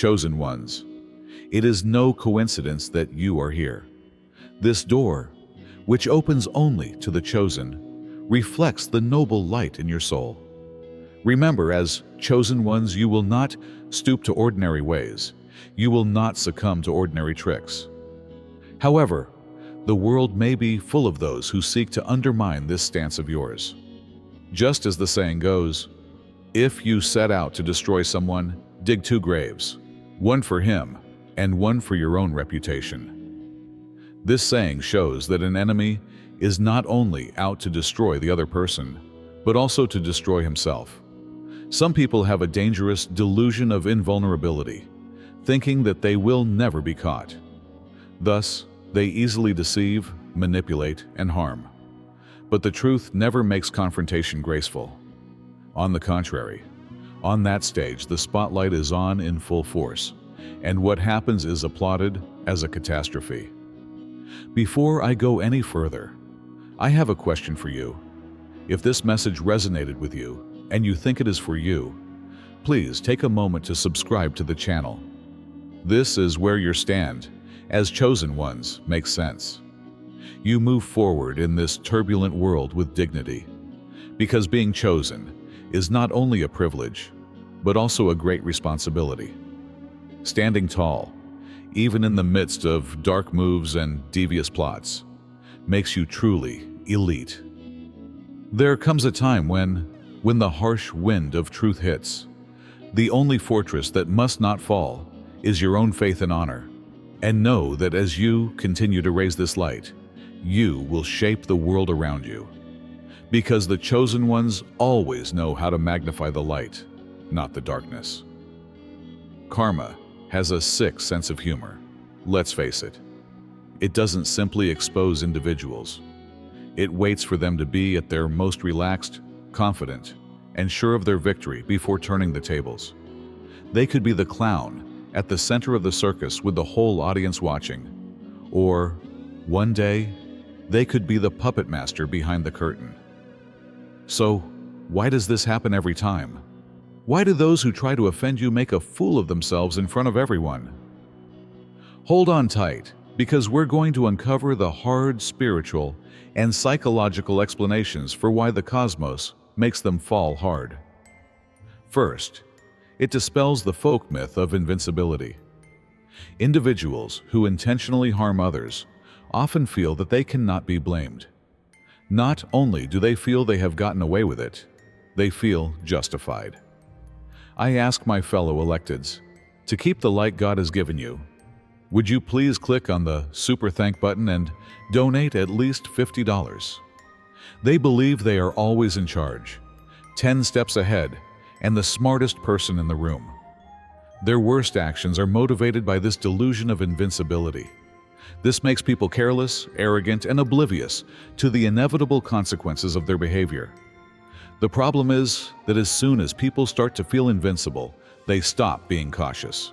chosen ones. It is no coincidence that you are here. This door, which opens only to the chosen, reflects the noble light in your soul. Remember, as chosen ones, you will not stoop to ordinary ways. You will not succumb to ordinary tricks. However, the world may be full of those who seek to undermine this stance of yours. Just as the saying goes, if you set out to destroy someone, dig two graves, one for him and one for your own reputation. This saying shows that an enemy is not only out to destroy the other person, but also to destroy himself. Some people have a dangerous delusion of invulnerability, thinking that they will never be caught. Thus, they easily deceive, manipulate, and harm. But the truth never makes confrontation graceful. On the contrary, on that stage, the spotlight is on in full force, and what happens is applauded as a catastrophe. Before I go any further, I have a question for you. If this message resonated with you, and you think it is for you, please take a moment to subscribe to the channel. This is where your stand, as chosen ones, makes sense. You move forward in this turbulent world with dignity, because being chosen is not only a privilege, but also a great responsibility. Standing tall, even in the midst of dark moves and devious plots, makes you truly elite. There comes a time when the harsh wind of truth hits, the only fortress that must not fall is your own faith and honor. And know that as you continue to raise this light, you will shape the world around you. Because the chosen ones always know how to magnify the light, not the darkness. Karma has a sick sense of humor. Let's face it. It doesn't simply expose individuals. It waits for them to be at their most relaxed, confident, and sure of their victory before turning the tables. They could be the clown at the center of the circus with the whole audience watching. Or, one day, they could be the puppet master behind the curtain. So, why does this happen every time? Why do those who try to offend you make a fool of themselves in front of everyone? Hold on tight, because we're going to uncover the hard spiritual and psychological explanations for why the cosmos makes them fall hard. First, it dispels the folk myth of invincibility. Individuals who intentionally harm others often feel that they cannot be blamed. Not only do they feel they have gotten away with it, they feel justified. I ask my fellow electeds, to keep the light God has given you, would you please click on the Super Thank button and donate at least $50? They believe they are always in charge, 10 steps ahead, and the smartest person in the room. Their worst actions are motivated by this delusion of invincibility. This makes people careless, arrogant, and oblivious to the inevitable consequences of their behavior. The problem is that as soon as people start to feel invincible, they stop being cautious.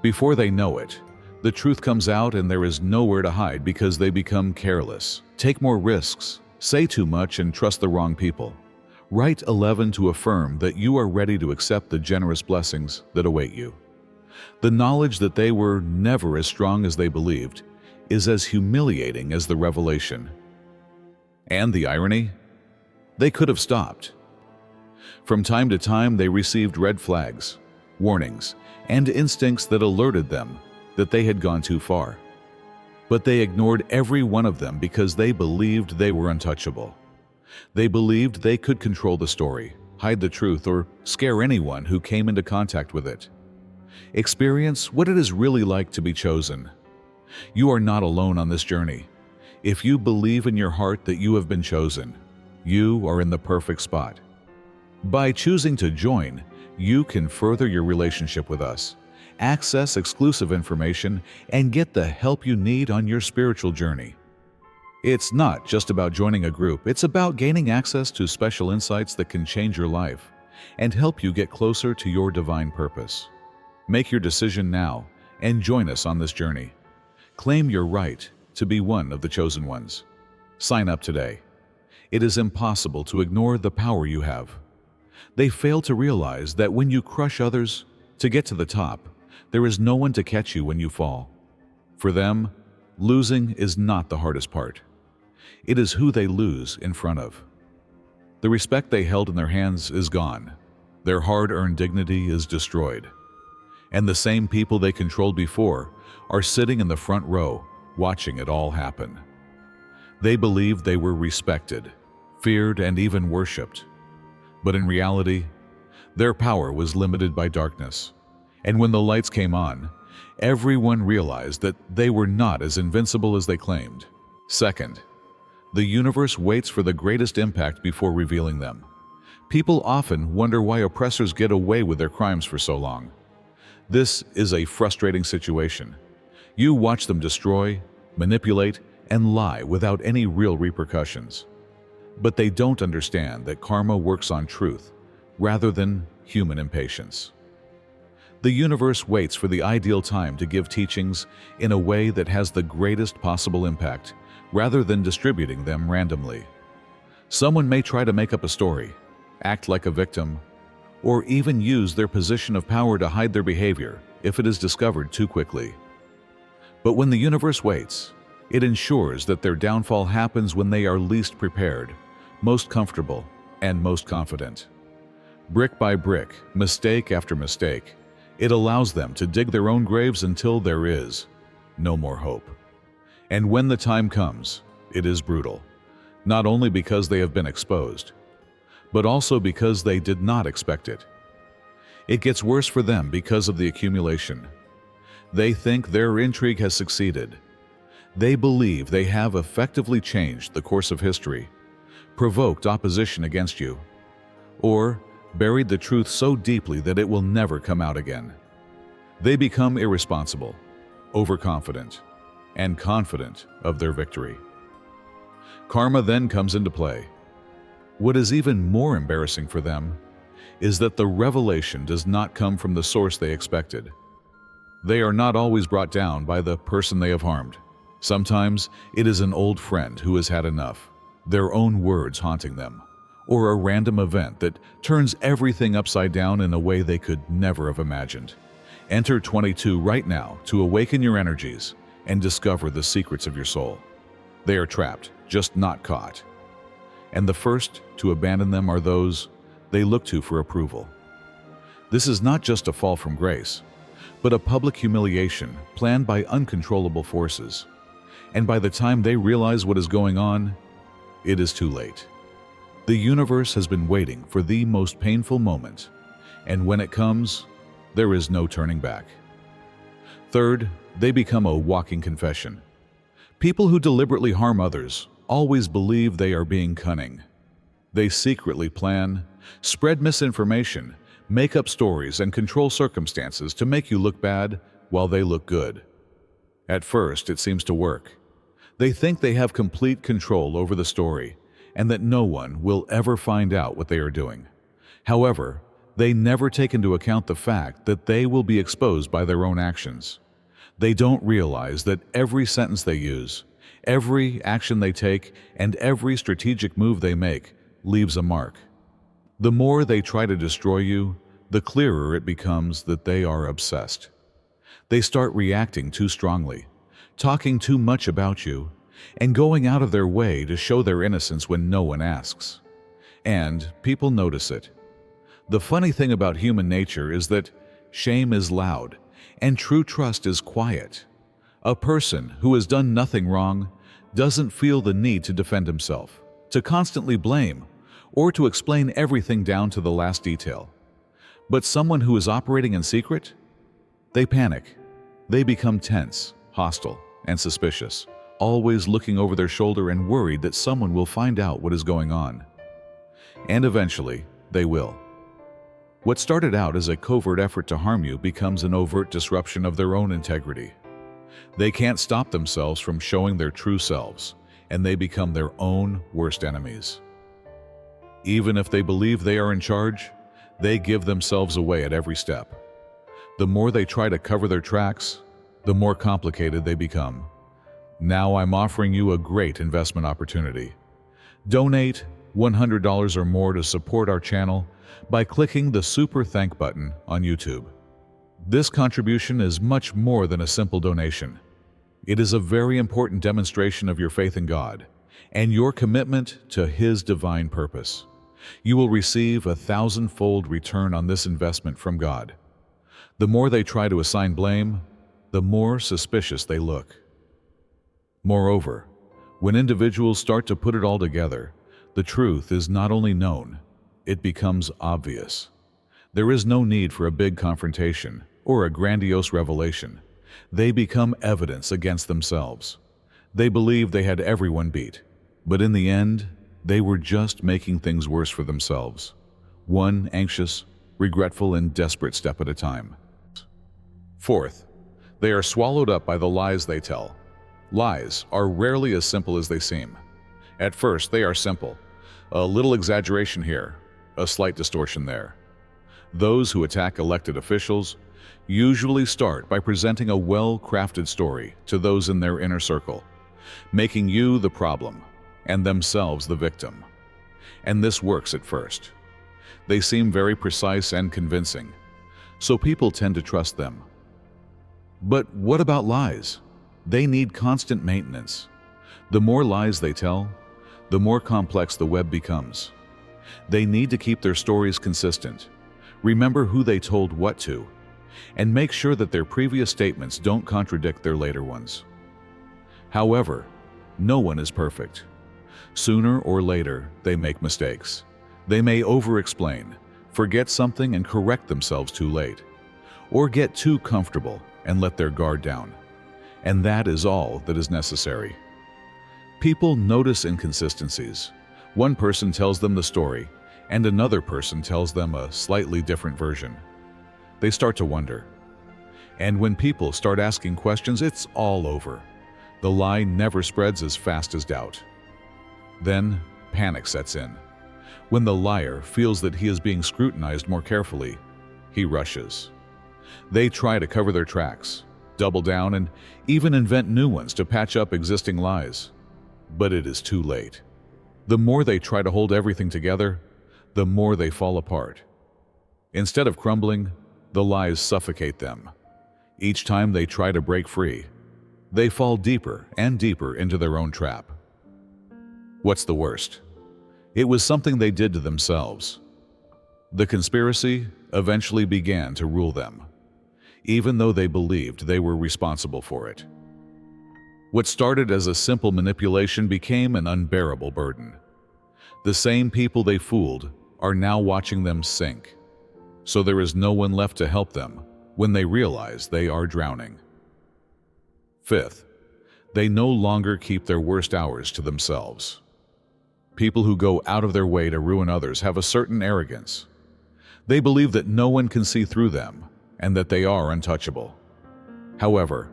Before they know it, the truth comes out and there is nowhere to hide because they become careless, take more risks, say too much, and trust the wrong people. Write 11 to affirm that you are ready to accept the generous blessings that await you. The knowledge that they were never as strong as they believed is as humiliating as the revelation. And the irony? They could have stopped. From time to time, they received red flags, warnings, and instincts that alerted them that they had gone too far. But they ignored every one of them because they believed they were untouchable. They believed they could control the story, hide the truth, or scare anyone who came into contact with it. Experience what it is really like to be chosen. You are not alone on this journey. If you believe in your heart that you have been chosen, you are in the perfect spot. By choosing to join, you can further your relationship with us, access exclusive information, and get the help you need on your spiritual journey. It's not just about joining a group, it's about gaining access to special insights that can change your life and help you get closer to your divine purpose. Make your decision now and join us on this journey. Claim your right to be one of the chosen ones. Sign up today. It is impossible to ignore the power you have. They fail to realize that when you crush others to get to the top, There is no one to catch you when you fall. For them, losing is not the hardest part. It is who they lose in front of. The respect they held in their hands is gone. Their hard-earned dignity is destroyed. And the same people they controlled before are sitting in the front row, watching it all happen. They believed they were respected, feared, and even worshipped. But in reality, their power was limited by darkness. And when the lights came on, everyone realized that they were not as invincible as they claimed. Second, the universe waits for the greatest impact before revealing them. People often wonder why oppressors get away with their crimes for so long. This is a frustrating situation. You watch them destroy, manipulate, and lie without any real repercussions. But they don't understand that karma works on truth rather than human impatience. The universe waits for the ideal time to give teachings in a way that has the greatest possible impact, rather than distributing them randomly. Someone may try to make up a story, act like a victim, or even use their position of power to hide their behavior if it is discovered too quickly. But when the universe waits, it ensures that their downfall happens when they are least prepared, most comfortable, and most confident. Brick by brick, mistake after mistake, it allows them to dig their own graves until there is no more hope. And when the time comes, it is brutal, not only because they have been exposed, but also because they did not expect it. It gets worse for them because of the accumulation. They think their intrigue has succeeded. They believe they have effectively changed the course of history, provoked opposition against you, or buried the truth so deeply that it will never come out again. They become irresponsible, overconfident, and confident of their victory. Karma then comes into play. What is even more embarrassing for them is that the revelation does not come from the source they expected. They are not always brought down by the person they have harmed. Sometimes it is an old friend who has had enough, their own words haunting them, or a random event that turns everything upside down in a way they could never have imagined. Enter 22 right now to awaken your energies and discover the secrets of your soul. They are trapped, just not caught. And the first to abandon them are those they look to for approval. This is not just a fall from grace, but a public humiliation planned by uncontrollable forces. And by the time they realize what is going on, it is too late. The universe has been waiting for the most painful moment, and when it comes, there is no turning back. Third, they become a walking confession. People who deliberately harm others always believe they are being cunning. They secretly plan, spread misinformation, make up stories, and control circumstances to make you look bad while they look good. At first, it seems to work. They think they have complete control over the story and that no one will ever find out what they are doing. However, they never take into account the fact that they will be exposed by their own actions. They don't realize that every sentence they use, every action they take, and every strategic move they make leaves a mark. The more they try to destroy you, the clearer it becomes that they are obsessed. They start reacting too strongly, talking too much about you, and going out of their way to show their innocence when no one asks. And people notice it. The funny thing about human nature is that shame is loud and true trust is quiet. A person who has done nothing wrong doesn't feel the need to defend himself, to constantly blame, or to explain everything down to the last detail. But someone who is operating in secret? They panic. They become tense, hostile, and suspicious, always looking over their shoulder and worried that someone will find out what is going on. And eventually, they will. What started out as a covert effort to harm you becomes an overt disruption of their own integrity. They can't stop themselves from showing their true selves, and they become their own worst enemies. Even if they believe they are in charge, they give themselves away at every step. The more they try to cover their tracks, the more complicated they become. Now I'm offering you a great investment opportunity. Donate $100 or more to support our channel by clicking the Super Thank button on YouTube. This contribution is much more than a simple donation. It is a very important demonstration of your faith in God and your commitment to His divine purpose. You will receive a 1,000-fold return on this investment from God. The more they try to assign blame, the more suspicious they look. Moreover, when individuals start to put it all together, the truth is not only known, it becomes obvious. There is no need for a big confrontation or a grandiose revelation. They become evidence against themselves. They believe they had everyone beat, but in the end, they were just making things worse for themselves, one anxious, regretful, and desperate step at a time. Fourth, they are swallowed up by the lies they tell. Lies are rarely as simple as they seem. At first, they are simple. A little exaggeration here, a slight distortion there. Those who attack elected officials usually start by presenting a well-crafted story to those in their inner circle, making you the problem and themselves the victim. And this works at first. They seem very precise and convincing, so people tend to trust them. But what about lies? They need constant maintenance. The more lies they tell, the more complex the web becomes. They need to keep their stories consistent, remember who they told what to, and make sure that their previous statements don't contradict their later ones. However, no one is perfect. Sooner or later, they make mistakes. They may over-explain, forget something and correct themselves too late, or get too comfortable and let their guard down. And that is all that is necessary. People notice inconsistencies. One person tells them the story, and another person tells them a slightly different version. They start to wonder. And when people start asking questions, it's all over. The lie never spreads as fast as doubt. Then panic sets in. When the liar feels that he is being scrutinized more carefully, he rushes. They try to cover their tracks, double down, and even invent new ones to patch up existing lies. But it is too late. The more they try to hold everything together, the more they fall apart. Instead of crumbling, the lies suffocate them. Each time they try to break free, they fall deeper and deeper into their own trap. What's the worst? It was something they did to themselves. The conspiracy eventually began to rule them, even though they believed they were responsible for it. What started as a simple manipulation became an unbearable burden. The same people they fooled are now watching them sink, so there is no one left to help them when they realize they are drowning. Fifth, they no longer keep their worst hours to themselves. People who go out of their way to ruin others have a certain arrogance. They believe that no one can see through them and that they are untouchable. However,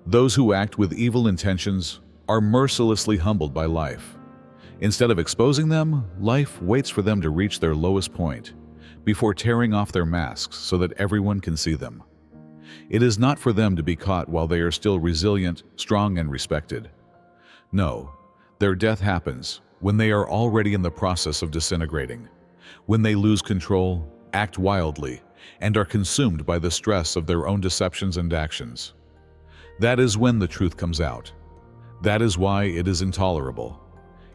those who act with evil intentions are mercilessly humbled by life. Instead of exposing them, life waits for them to reach their lowest point before tearing off their masks so that everyone can see them. It is not for them to be caught while they are still resilient, strong, and respected. No, their death happens when they are already in the process of disintegrating, when they lose control, act wildly, and are consumed by the stress of their own deceptions and actions. That is when the truth comes out. That is why it is intolerable.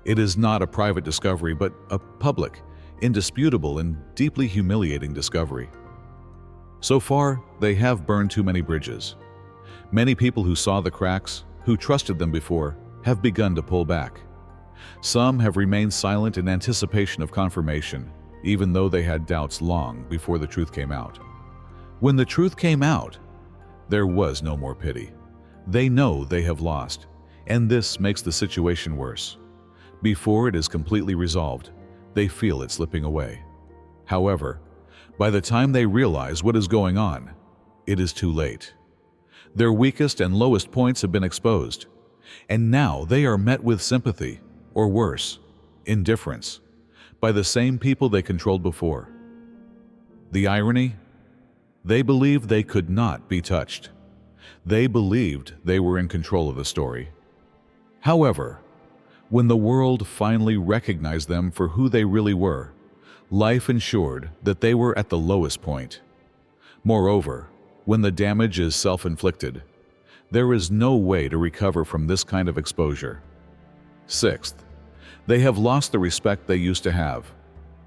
It is not a private discovery, but a public, indisputable, and deeply humiliating discovery. So far, they have burned too many bridges. Many people who saw the cracks, who trusted them before, have begun to pull back. Some have remained silent in anticipation of confirmation, even though they had doubts long before the truth came out. When the truth came out, there was no more pity. They know they have lost, and this makes the situation worse. Before it is completely resolved, they feel it slipping away. However, by the time they realize what is going on, it is too late. Their weakest and lowest points have been exposed, and now they are met with sympathy, or worse, indifference, by the same people they controlled before. The irony? They believed they could not be touched. They believed they were in control of the story. However, when the world finally recognized them for who they really were, life ensured that they were at the lowest point. Moreover, When the damage is self-inflicted, there is no way to recover from this kind of exposure. Sixth, they have lost the respect they used to have.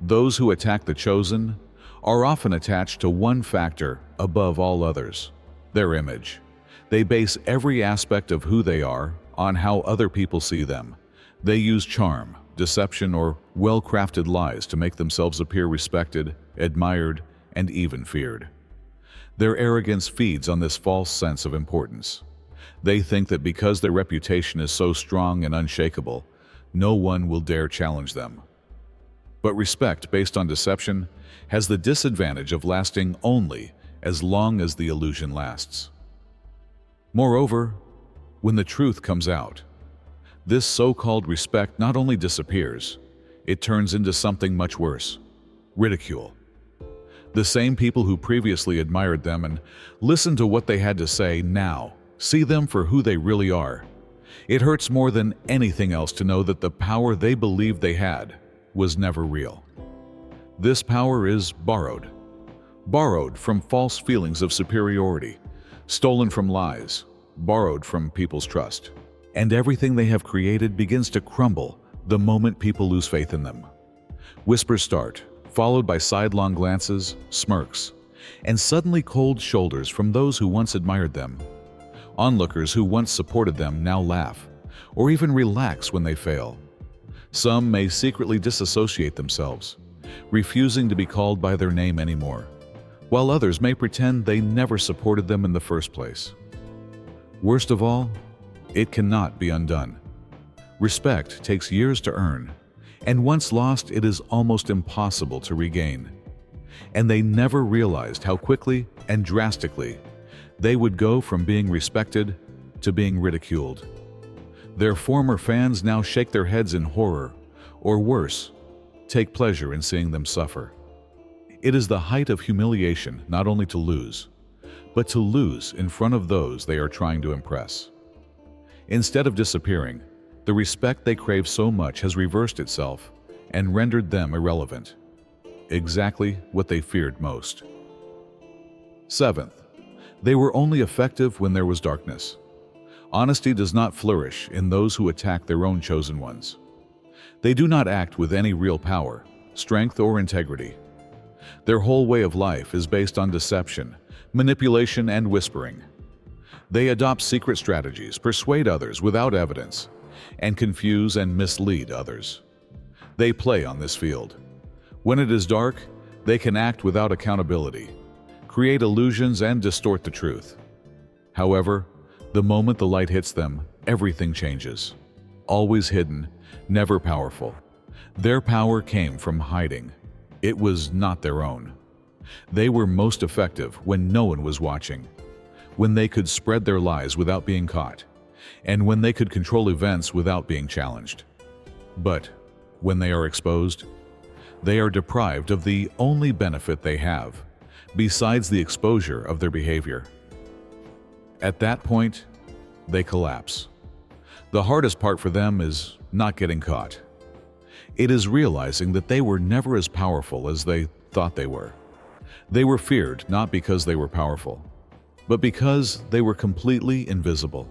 Those who attack the chosen are often attached to one factor above all others: their image. They base every aspect of who they are on how other people see them. They use charm, deception, or well-crafted lies to make themselves appear respected, admired, and even feared. Their arrogance feeds on this false sense of importance. They think that because their reputation is so strong and unshakable, no one will dare challenge them. But respect based on deception has the disadvantage of lasting only as long as the illusion lasts. Moreover, when the truth comes out, this so-called respect not only disappears, it turns into something much worse: ridicule. The same people who previously admired them and listened to what they had to say now see them for who they really are. It hurts more than anything else to know that the power they believed they had was never real. This power is borrowed. Borrowed from false feelings of superiority, stolen from lies, borrowed from people's trust. And everything they have created begins to crumble the moment people lose faith in them. Whispers start, followed by sidelong glances, smirks, and suddenly cold shoulders from those who once admired them. Onlookers who once supported them now laugh, or even relax when they fail. Some may secretly disassociate themselves, refusing to be called by their name anymore, while others may pretend they never supported them in the first place. Worst of all, it cannot be undone. Respect takes years to earn, and once lost, it is almost impossible to regain. And they never realized how quickly and drastically they would go from being respected to being ridiculed. Their former fans now shake their heads in horror, or worse, take pleasure in seeing them suffer. It is the height of humiliation not only to lose, but to lose in front of those they are trying to impress. Instead of disappearing, the respect they crave so much has reversed itself and rendered them irrelevant. Exactly what they feared most. Seventh, they were only effective when there was darkness. Honesty does not flourish in those who attack their own chosen ones. They do not act with any real power, strength, or integrity. Their whole way of life is based on deception, manipulation, and whispering. They adopt secret strategies, persuade others without evidence, and confuse and mislead others. They play on this field. When it is dark, they can act without accountability, create illusions, and distort the truth. However, the moment the light hits them, everything changes. Always hidden, never powerful. Their power came from hiding. It was not their own. They were most effective when no one was watching, when they could spread their lies without being caught, and when they could control events without being challenged. But when they are exposed, they are deprived of the only benefit they have, besides the exposure of their behavior. At that point, they collapse. The hardest part for them is not getting caught. It is realizing that they were never as powerful as they thought they were. They were feared not because they were powerful, but because they were completely invisible.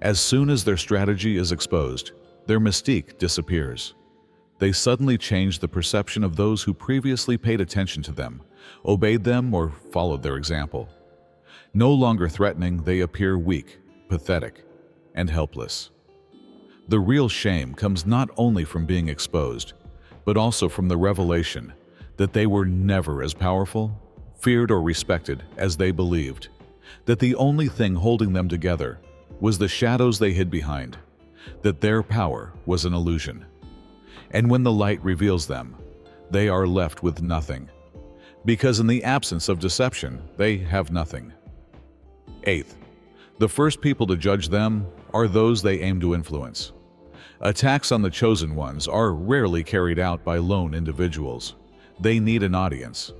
As soon as their strategy is exposed, their mystique disappears. They suddenly change the perception of those who previously paid attention to them, obeyed them, or followed their example. No longer threatening, they appear weak, pathetic, and helpless. The real shame comes not only from being exposed, but also from the revelation that they were never as powerful, feared, or respected as they believed, that the only thing holding them together was the shadows they hid behind, that their power was an illusion. And when the light reveals them, they are left with nothing, because in the absence of deception, they have nothing. Eighth, the first people to judge them are those they aim to influence. Attacks on the chosen ones are rarely carried out by lone individuals. They need an audience.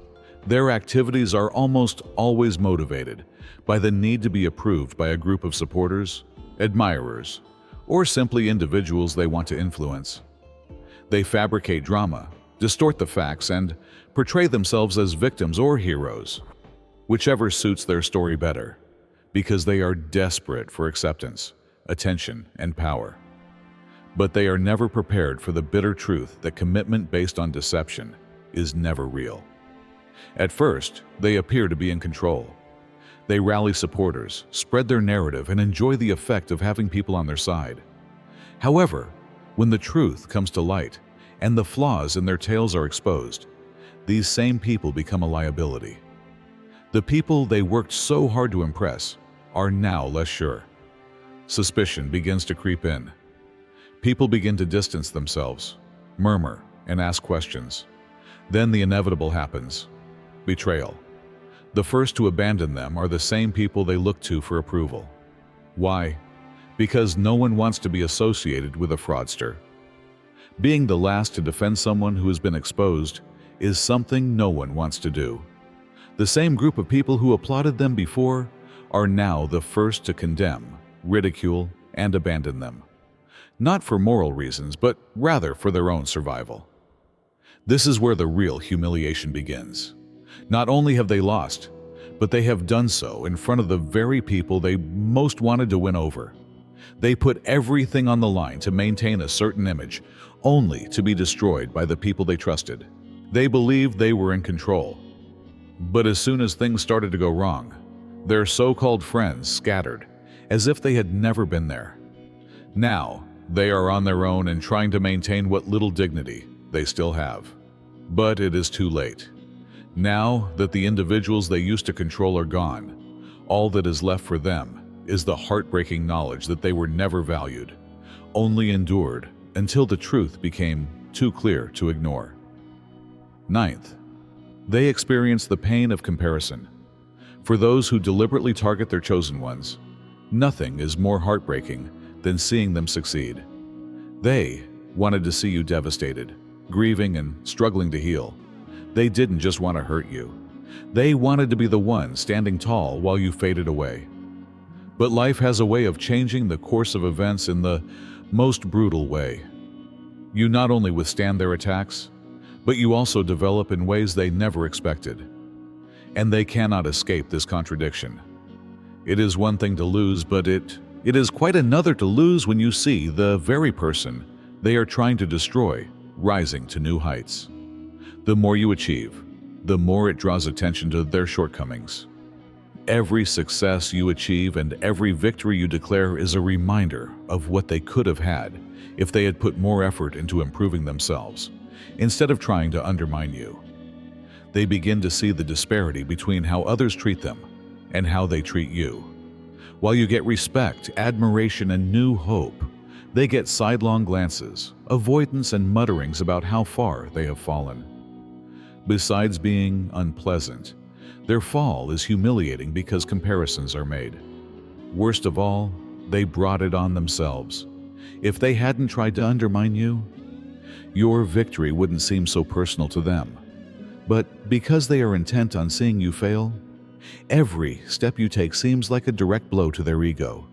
Their activities are almost always motivated by the need to be approved by a group of supporters, admirers, or simply individuals they want to influence. They fabricate drama, distort the facts, and portray themselves as victims or heroes. whichever suits their story better, because they are desperate for acceptance, attention, and power. But they are never prepared for the bitter truth that commitment based on deception is never real. At first, they appear to be in control. They rally supporters, spread their narrative, and enjoy the effect of having people on their side. However, when the truth comes to light and the flaws in their tales are exposed, these same people become a liability. The people they worked so hard to impress are now less sure. Suspicion begins to creep in. People begin to distance themselves, murmur, and ask questions. Then the inevitable happens: betrayal. The first to abandon them are the same people they look to for approval. Why? Because no one wants to be associated with a fraudster. Being the last to defend someone who has been exposed is something no one wants to do. The same group of people who applauded them before are now the first to condemn, ridicule, and abandon them. Not for moral reasons, but rather for their own survival. This is where the real humiliation begins. Not only have they lost, but they have done so in front of the very people they most wanted to win over. They put everything on the line to maintain a certain image, only to be destroyed by the people they trusted. They believed they were in control. But as soon as things started to go wrong, their so-called friends scattered, as if they had never been there. Now, they are on their own and trying to maintain what little dignity they still have. But it is too late. Now that the individuals they used to control are gone, all that is left for them is the heartbreaking knowledge that they were never valued, only endured until the truth became too clear to ignore. Ninth, they experience the pain of comparison. For those who deliberately target their chosen ones, nothing is more heartbreaking than seeing them succeed. They wanted to see you devastated, grieving, and struggling to heal. They didn't just want to hurt you. They wanted to be the one standing tall while you faded away. But life has a way of changing the course of events in the most brutal way. You not only withstand their attacks, but you also develop in ways they never expected. And they cannot escape this contradiction. It is one thing to lose, but it is quite another to lose when you see the very person they are trying to destroy rising to new heights. The more you achieve, the more it draws attention to their shortcomings. Every success you achieve and every victory you declare is a reminder of what they could have had if they had put more effort into improving themselves, instead of trying to undermine you. They begin to see the disparity between how others treat them and how they treat you. While you get respect, admiration, and new hope, they get sidelong glances, avoidance, and mutterings about how far they have fallen. Besides being unpleasant, their fall is humiliating because comparisons are made. Worst of all, they brought it on themselves. If they hadn't tried to undermine you, your victory wouldn't seem so personal to them. But because they are intent on seeing you fail, every step you take seems like a direct blow to their ego.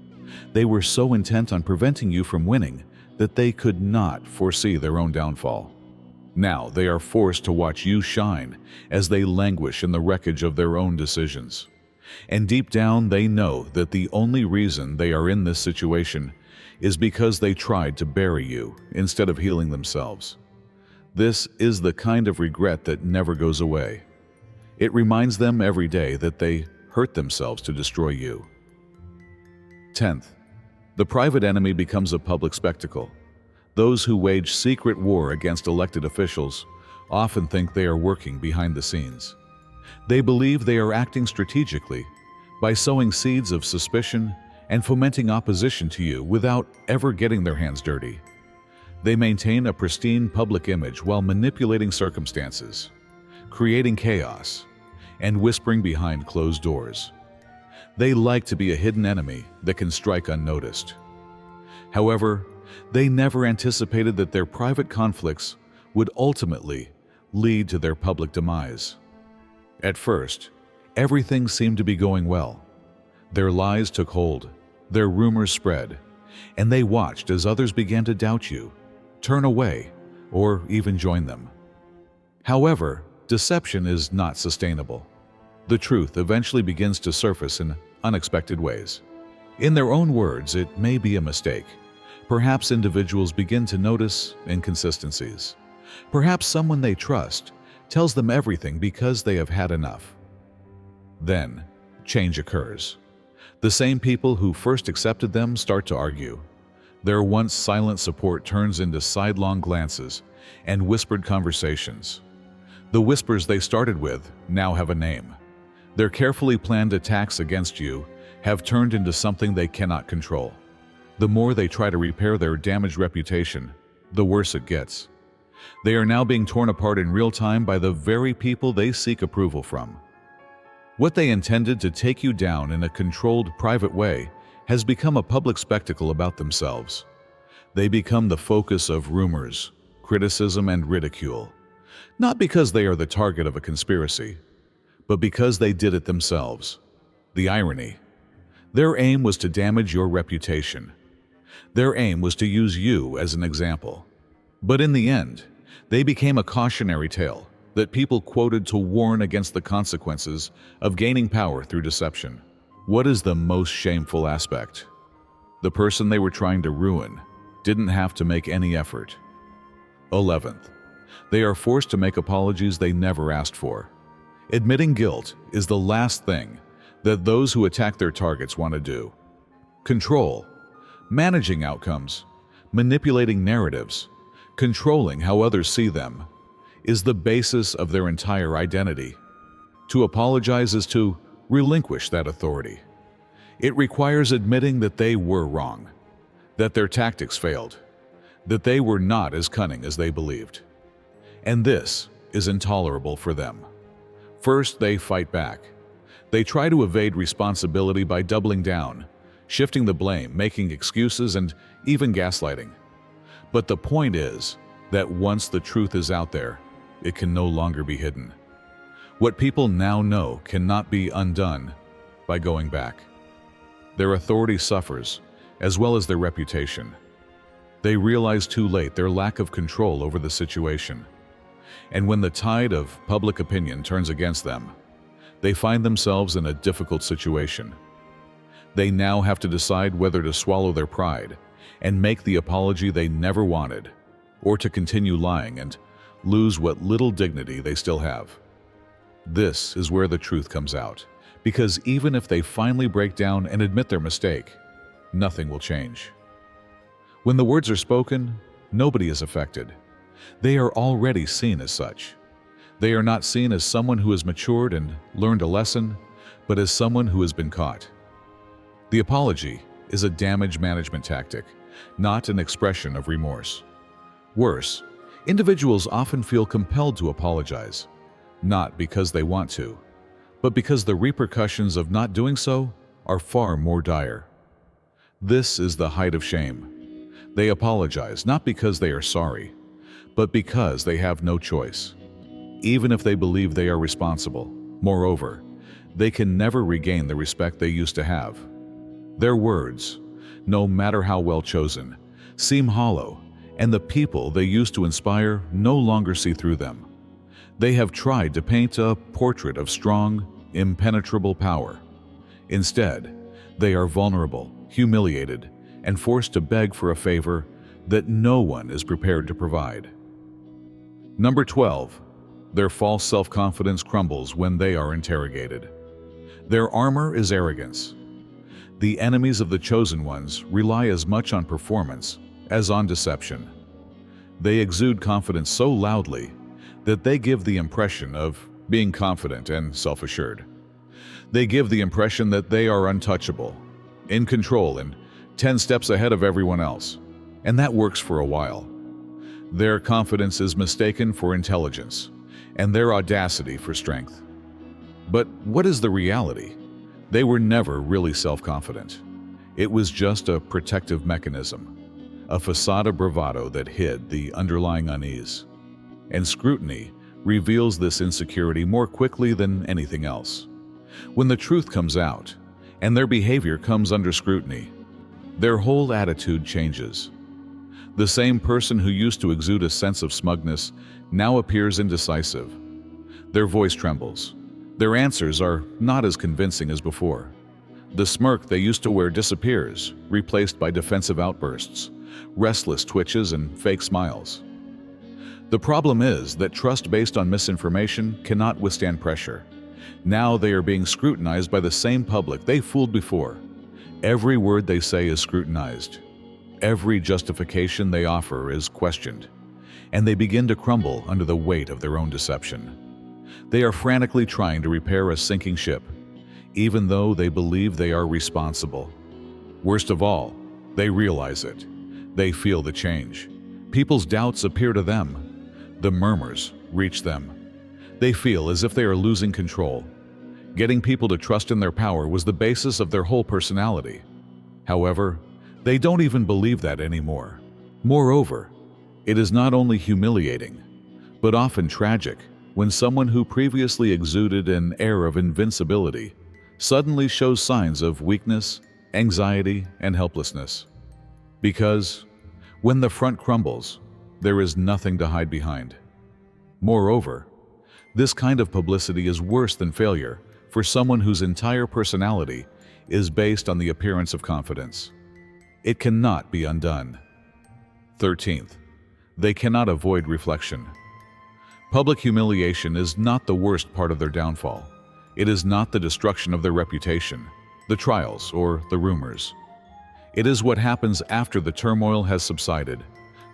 They were so intent on preventing you from winning that they could not foresee their own downfall. Now they are forced to watch you shine as they languish in the wreckage of their own decisions. And deep down they know that the only reason they are in this situation is because they tried to bury you instead of healing themselves. This is the kind of regret that never goes away. It reminds them every day that they hurt themselves to destroy you. 10th, the private enemy becomes a public spectacle. Those who wage secret war against elected officials often think they are working behind the scenes. They believe they are acting strategically by sowing seeds of suspicion and fomenting opposition to you without ever getting their hands dirty. They maintain a pristine public image while manipulating circumstances, creating chaos, and whispering behind closed doors. They like to be a hidden enemy that can strike unnoticed. However, they never anticipated that their private conflicts would ultimately lead to their public demise. At first, everything seemed to be going well. Their lies took hold, their rumors spread, and they watched as others began to doubt you, turn away, or even join them. However, deception is not sustainable. the truth eventually begins to surface in unexpected ways. In their own words, it may be a mistake. Perhaps individuals begin to notice inconsistencies. Perhaps someone they trust tells them everything because they have had enough. Then, change occurs. The same people who first accepted them start to argue. Their once silent support turns into sidelong glances and whispered conversations. The whispers they started with now have a name. Their carefully planned attacks against you have turned into something they cannot control. The more they try to repair their damaged reputation, the worse it gets. They are now being torn apart in real time by the very people they seek approval from. What they intended to take you down in a controlled, private way has become a public spectacle about themselves. They become the focus of rumors, criticism, and ridicule, not because they are the target of a conspiracy, but because they did it themselves. The irony. Their aim was to damage your reputation. Their aim was to use you as an example. But in the end, they became a cautionary tale that people quoted to warn against the consequences of gaining power through deception. What is the most shameful aspect? The person they were trying to ruin didn't have to make any effort. 11th, they are forced to make apologies they never asked for. Admitting guilt is the last thing that those who attack their targets want to do. Control, managing outcomes, manipulating narratives, controlling how others see them, is the basis of their entire identity. To apologize is to relinquish that authority. It requires admitting that they were wrong, that their tactics failed, that they were not as cunning as they believed. And this is intolerable for them. First, they fight back. They try to evade responsibility by doubling down, shifting the blame, making excuses, and even gaslighting. But the point is that once the truth is out there, it can no longer be hidden. What people now know cannot be undone by going back. Their authority suffers, as well as their reputation. They realize too late their lack of control over the situation. And when the tide of public opinion turns against them, they find themselves in a difficult situation. They now have to decide whether to swallow their pride and make the apology they never wanted, or to continue lying and lose what little dignity they still have. This is where the truth comes out, because even if they finally break down and admit their mistake, nothing will change. When the words are spoken, nobody is affected. They are already seen as such. They are not seen as someone who has matured and learned a lesson, but as someone who has been caught. The apology is a damage management tactic, not an expression of remorse. Worse, individuals often feel compelled to apologize, not because they want to, but because the repercussions of not doing so are far more dire. This is the height of shame. They apologize not because they are sorry, but because they have no choice, even if they believe they are responsible. Moreover, they can never regain the respect they used to have. Their words, no matter how well chosen, seem hollow, and the people they used to inspire no longer see through them. They have tried to paint a portrait of strong, impenetrable power. Instead, they are vulnerable, humiliated, and forced to beg for a favor that no one is prepared to provide. Number 12, their false self-confidence crumbles when they are interrogated. Their armor is arrogance. The enemies of the chosen ones rely as much on performance as on deception. They exude confidence so loudly that they give the impression of being confident and self-assured. They give the impression that they are untouchable, in control, and 10 steps ahead of everyone else. And that works for a while. Their confidence is mistaken for intelligence, and their audacity for strength. But what is the reality? They were never really self-confident. It was just a protective mechanism, a facade of bravado that hid the underlying unease. And scrutiny reveals this insecurity more quickly than anything else. When the truth comes out, and their behavior comes under scrutiny, their whole attitude changes. The same person who used to exude a sense of smugness now appears indecisive. Their voice trembles. Their answers are not as convincing as before. The smirk they used to wear disappears, replaced by defensive outbursts, restless twitches, and fake smiles. The problem is that trust based on misinformation cannot withstand pressure. Now they are being scrutinized by the same public they fooled before. Every word they say is scrutinized. Every justification they offer is questioned, and they begin to crumble under the weight of their own deception. They are frantically trying to repair a sinking ship, even though they believe they are responsible. Worst of all, they realize it. They feel the change. People's doubts appear to them. The murmurs reach them. They feel as if they are losing control. Getting people to trust in their power was the basis of their whole personality. However, they don't even believe that anymore. Moreover, it is not only humiliating, but often tragic when someone who previously exuded an air of invincibility suddenly shows signs of weakness, anxiety, and helplessness. Because when the front crumbles, there is nothing to hide behind. Moreover, this kind of publicity is worse than failure for someone whose entire personality is based on the appearance of confidence. It cannot be undone. 13th, they cannot avoid reflection. Public humiliation is not the worst part of their downfall. It is not the destruction of their reputation, the trials, or the rumors. It is what happens after the turmoil has subsided,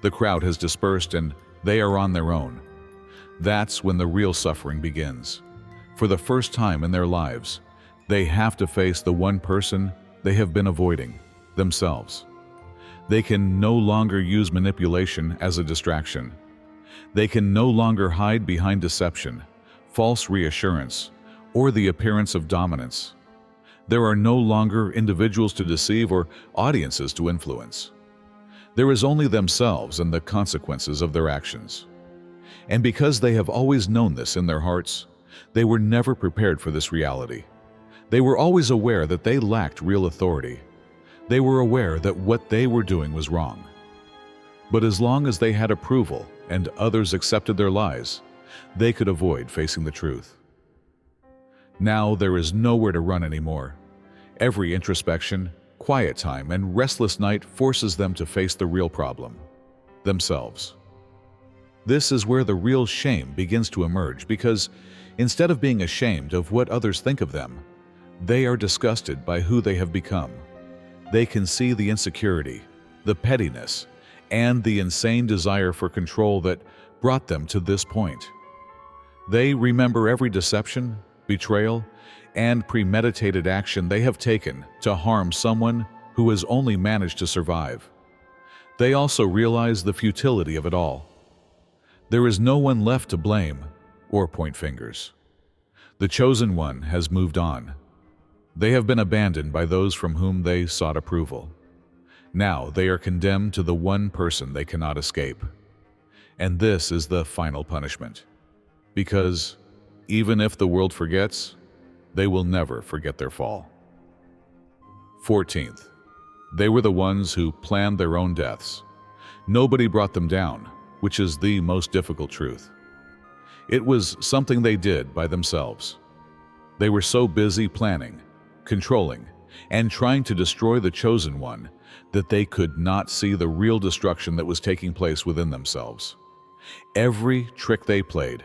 the crowd has dispersed, and they are on their own. That's when the real suffering begins. For the first time in their lives, they have to face the one person they have been avoiding, themselves. They can no longer use manipulation as a distraction. They can no longer hide behind deception, false reassurance, or the appearance of dominance. There are no longer individuals to deceive or audiences to influence. There is only themselves and the consequences of their actions. And because they have always known this in their hearts, they were never prepared for this reality. They were always aware that they lacked real authority. They were aware that what they were doing was wrong. But as long as they had approval and others accepted their lies, they could avoid facing the truth. Now there is nowhere to run anymore. Every introspection, quiet time, and restless night forces them to face the real problem, themselves. This is where the real shame begins to emerge because instead of being ashamed of what others think of them, they are disgusted by who they have become. They can see the insecurity, the pettiness, and the insane desire for control that brought them to this point. They remember every deception, betrayal, and premeditated action they have taken to harm someone who has only managed to survive. They also realize the futility of it all. There is no one left to blame or point fingers. The chosen one has moved on. They have been abandoned by those from whom they sought approval. Now they are condemned to the one person they cannot escape. And this is the final punishment. Because even if the world forgets, they will never forget their fall. 14th, they were the ones who planned their own deaths. Nobody brought them down, which is the most difficult truth. It was something they did by themselves. They were so busy planning, controlling, and trying to destroy the chosen one that they could not see the real destruction that was taking place within themselves. Every trick they played,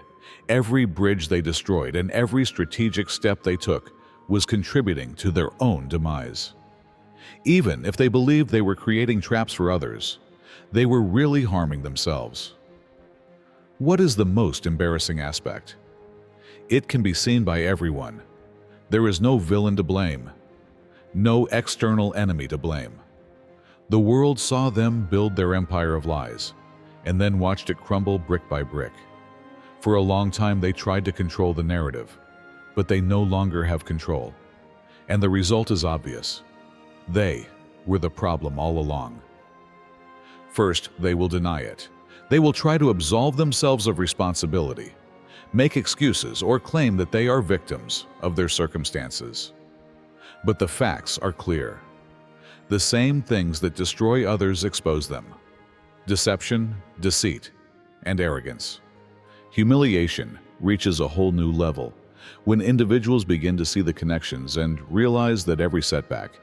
every bridge they destroyed, and every strategic step they took was contributing to their own demise. Even if they believed they were creating traps for others, they were really harming themselves. What is the most embarrassing aspect? It can be seen by everyone. There is no villain to blame, no external enemy to blame. The world saw them build their empire of lies, and then watched it crumble brick by brick. For a long time they tried to control the narrative, but they no longer have control. And the result is obvious. They were the problem all along. First, they will deny it. They will try to absolve themselves of responsibility, make excuses, or claim that they are victims of their circumstances. But the facts are clear. The same things that destroy others expose them: deception, deceit, and arrogance. Humiliation reaches a whole new level When individuals begin to see the connections and realize that every setback,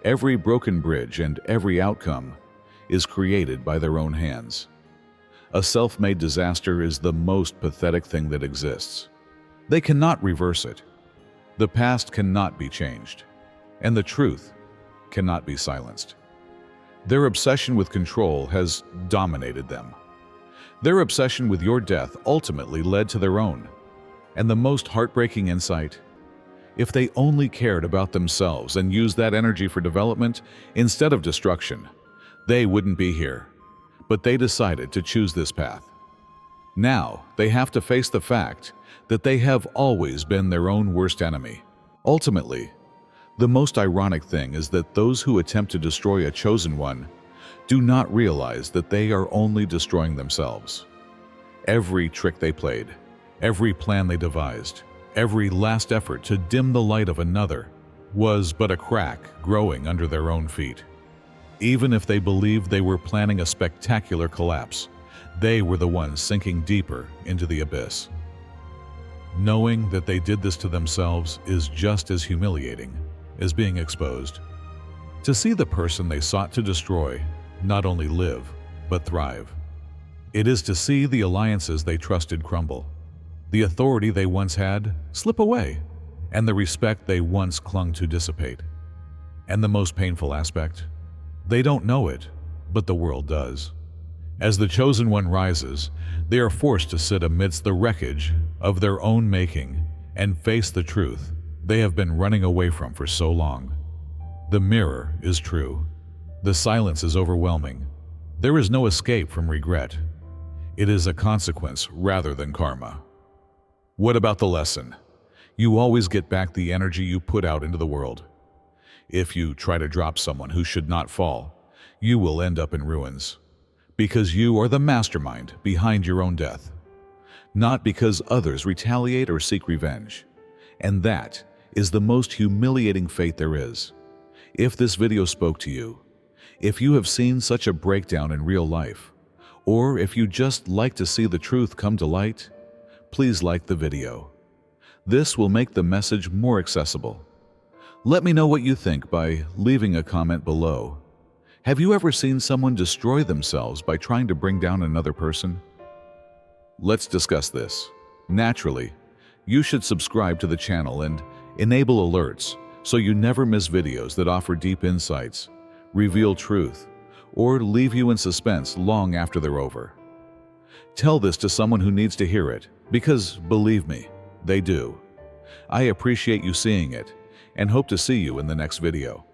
every broken bridge, and every outcome is created by their own hands. A self-made disaster is the most pathetic thing that exists. They cannot reverse it. The past cannot be changed, and the truth cannot be silenced. Their obsession with control has dominated them. Their obsession with your death ultimately led to their own. And the most heartbreaking insight? If they only cared about themselves and used that energy for development instead of destruction, they wouldn't be here. But they decided to choose this path. Now, they have to face the fact that they have always been their own worst enemy. Ultimately, the most ironic thing is that those who attempt to destroy a chosen one do not realize that they are only destroying themselves. Every trick they played, every plan they devised, every last effort to dim the light of another was but a crack growing under their own feet. Even if they believed they were planning a spectacular collapse, they were the ones sinking deeper into the abyss. Knowing that they did this to themselves is just as humiliating as being exposed. To see the person they sought to destroy not only live, but thrive. It is to see the alliances they trusted crumble, the authority they once had slip away, and the respect they once clung to dissipate. And the most painful aspect? They don't know it, but the world does. As the chosen one rises, they are forced to sit amidst the wreckage of their own making and face the truth they have been running away from for so long. The mirror is true. The silence is overwhelming. There is no escape from regret. It is a consequence rather than karma. What about the lesson? You always get back the energy you put out into the world. If you try to drop someone who should not fall, you will end up in ruins. Because you are the mastermind behind your own death. Not because others retaliate or seek revenge. And that is the most humiliating fate there is. If this video spoke to you, if you have seen such a breakdown in real life, or if you just like to see the truth come to light, please like the video. This will make the message more accessible. Let me know what you think by leaving a comment below. Have you ever seen someone destroy themselves by trying to bring down another person? Let's discuss this. Naturally, you should subscribe to the channel and enable alerts so you never miss videos that offer deep insights, reveal truth, or leave you in suspense long after they're over. Tell this to someone who needs to hear it, because believe me, they do. I appreciate you seeing it and hope to see you in the next video.